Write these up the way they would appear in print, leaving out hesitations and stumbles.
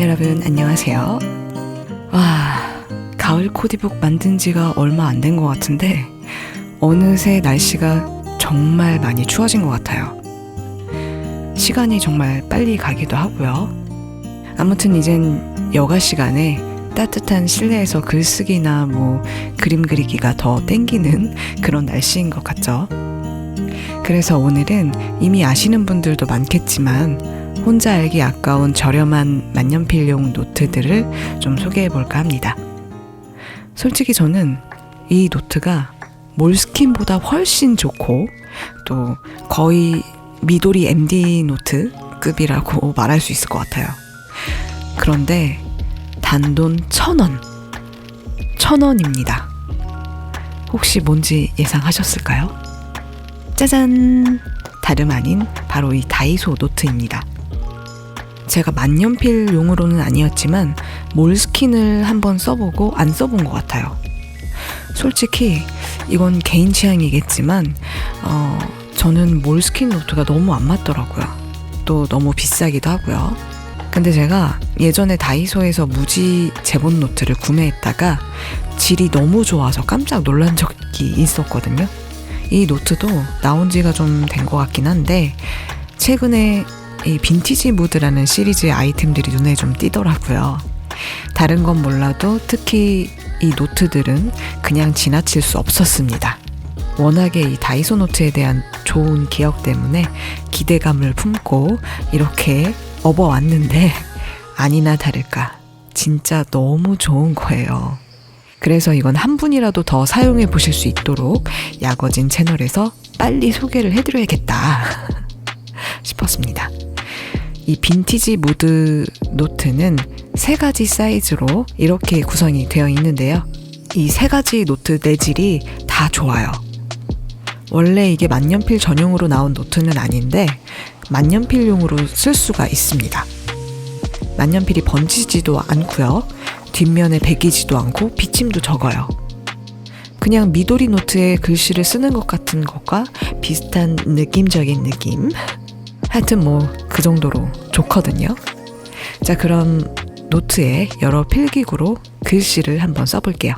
여러분 안녕하세요. 와, 가을 코디북 만든 지가 얼마 안 된 것 같은데 어느새 날씨가 정말 많이 추워진 것 같아요. 시간이 정말 빨리 가기도 하고요. 아무튼 이젠 여가 시간에 따뜻한 실내에서 글쓰기나 그림 그리기가 더 땡기는 그런 날씨인 것 같죠. 그래서 오늘은 이미 아시는 분들도 많겠지만 혼자 알기 아까운 저렴한 만년필용 노트들을 좀 소개해볼까 합니다. 솔직히 저는 이 노트가 몰스킨보다 훨씬 좋고 또 거의 미도리 MD 노트급이라고 말할 수 있을 것 같아요. 그런데 단돈 1,000원. 1,000원입니다. 혹시 뭔지 예상하셨을까요? 짜잔! 다름 아닌 바로 이 다이소 노트입니다. 제가 만년필용으로는 아니었지만 몰스킨을 한번 써보고 안 써본 것 같아요. 솔직히 이건 개인 취향이겠지만 저는 몰스킨 노트가 너무 안 맞더라고요. 또 너무 비싸기도 하고요. 근데 제가 예전에 다이소에서 무지 제본 노트를 구매했다가 질이 너무 좋아서 깜짝 놀란 적이 있었거든요. 이 노트도 나온 지가 좀 된 것 같긴 한데 최근에 이 빈티지 무드라는 시리즈의 아이템들이 눈에 좀 띄더라고요. 다른 건 몰라도 특히 이 노트들은 그냥 지나칠 수 없었습니다. 워낙에 이 다이소 노트에 대한 좋은 기억 때문에 기대감을 품고 이렇게 업어왔는데 아니나 다를까 진짜 너무 좋은 거예요. 그래서 이건 한 분이라도 더 사용해 보실 수 있도록 야거진 채널에서 빨리 소개를 해드려야겠다 싶었습니다. 이 빈티지 무드 노트는 3가지 사이즈로 이렇게 구성이 되어 있는데요. 이 3가지 노트 내질이 다 좋아요. 원래 이게 만년필 전용으로 나온 노트는 아닌데 만년필용으로 쓸 수가 있습니다. 만년필이 번지지도 않고요. 뒷면에 베기지도 않고 비침도 적어요. 그냥 미도리 노트에 글씨를 쓰는 것 같은 것과 비슷한 느낌적인 느낌. 하여튼 그 정도로 좋거든요. 자, 그럼 노트에 여러 필기구로 글씨를 한번 써볼게요.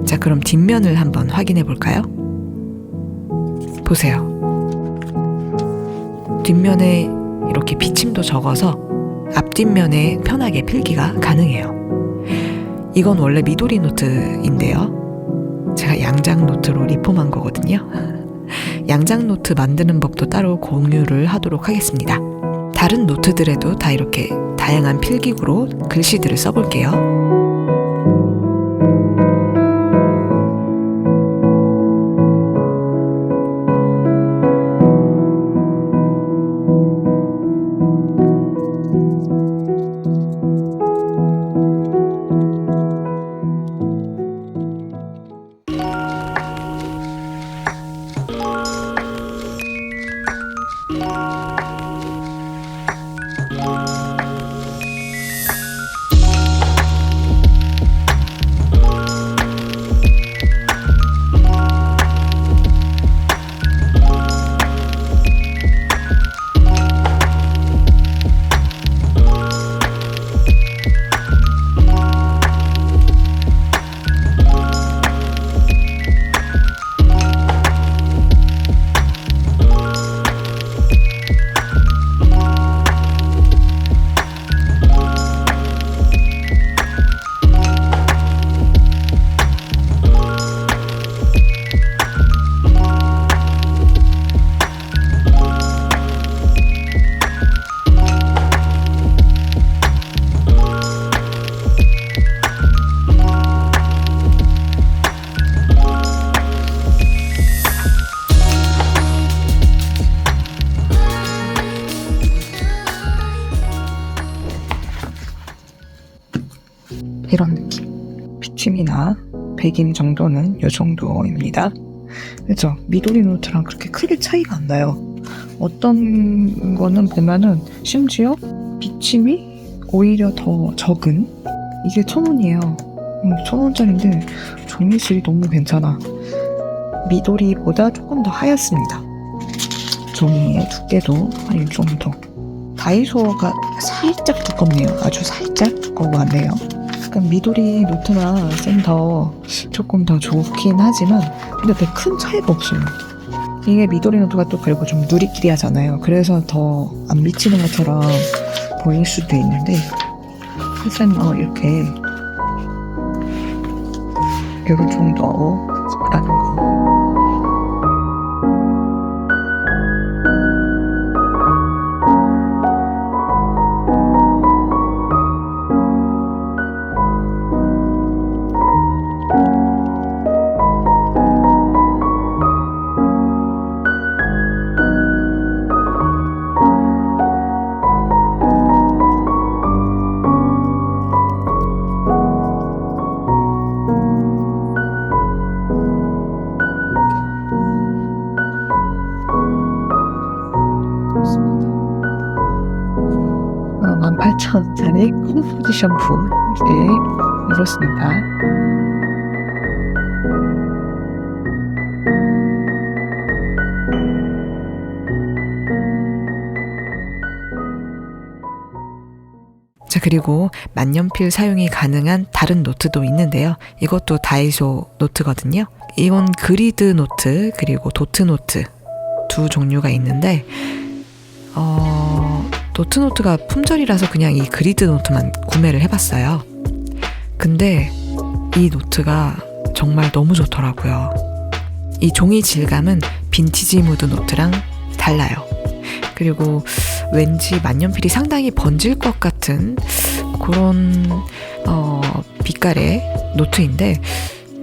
자, 그럼 뒷면을 한번 확인해 볼까요? 보세요. 뒷면에 이렇게 비침도 적어서 앞뒷면에 편하게 필기가 가능해요. 이건 원래 미도리 노트인데요. 제가 양장 노트로 리폼한 거거든요. 양장 노트 만드는 법도 따로 공유를 하도록 하겠습니다. 다른 노트들에도 다 이렇게 다양한 필기구로 글씨들을 써볼게요. 침이나 백인 정도는 이 정도입니다. 그죠? 미도리 노트랑 그렇게 크게 차이가 안 나요. 어떤 거는 보면은 심지어 비침이 오히려 더 적은, 이게 1,000원이에요. 1,000원짜리인데 종이질이 너무 괜찮아. 미도리보다 조금 더 하얗습니다. 종이의 두께도 한 이 정도. 다이소가 살짝 두껍네요. 아주 살짝 두꺼운 것 같네요. 약간 미도리 노트나 쌤 조금 더 좋긴 하지만 근데 되게 큰 차이가 없어요. 이게 미도리 노트가 또 그리고 좀 누리끼리 하잖아요. 그래서 더 안 미치는 것처럼 보일 수도 있는데 쌤 이렇게 요런 정도라는 거. 어, 18,000원짜리 컴포지션 붓. 네, 이렇습니다. 자, 그리고 만년필 사용이 가능한 다른 노트도 있는데요. 이것도 다이소 노트거든요. 이건 그리드 노트 그리고 도트 노트 두 종류가 있는데 도트 노트가 품절이라서 그냥 이 그리드 노트만 구매를 해봤어요. 근데 이 노트가 정말 너무 좋더라고요. 이 종이 질감은 빈티지 무드 노트랑 달라요. 그리고 왠지 만년필이 상당히 번질 것 같은 그런 빛깔의 노트인데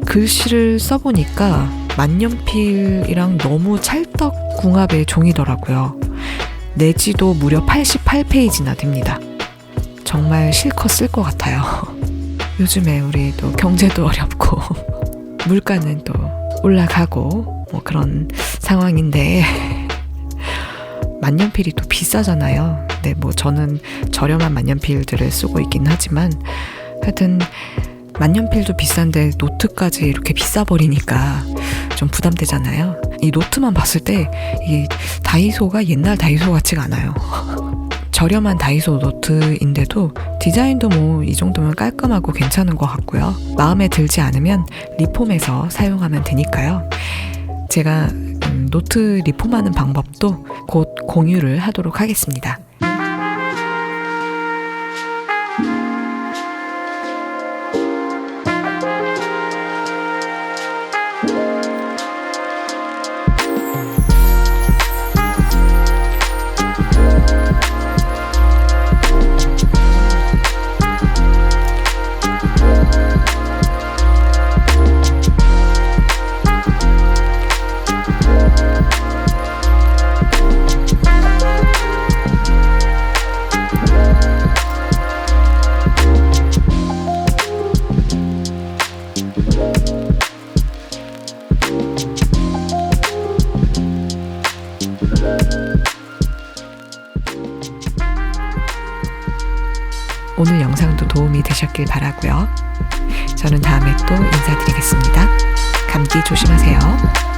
글씨를 써보니까 만년필이랑 너무 찰떡궁합의 종이더라고요. 내지도 무려 88페이지나 됩니다. 정말 실컷 쓸 것 같아요. 요즘에 우리 또 경제도 어렵고 물가는 또 올라가고 뭐 그런 상황인데 만년필이 또 비싸잖아요. 근데 뭐 저는 저렴한 만년필들을 쓰고 있긴 하지만 하여튼 만년필도 비싼데 노트까지 이렇게 비싸 버리니까 좀 부담되잖아요. 이 노트만 봤을 때 이 다이소가 옛날 다이소 같지가 않아요. 저렴한 다이소 노트인데도 디자인도 뭐 이 정도면 깔끔하고 괜찮은 것 같고요. 마음에 들지 않으면 리폼해서 사용하면 되니까요. 제가 노트 리폼하는 방법도 곧 공유를 하도록 하겠습니다. 오늘 영상도 도움이 되셨길 바라고요. 저는 다음에 또 인사드리겠습니다. 감기 조심하세요.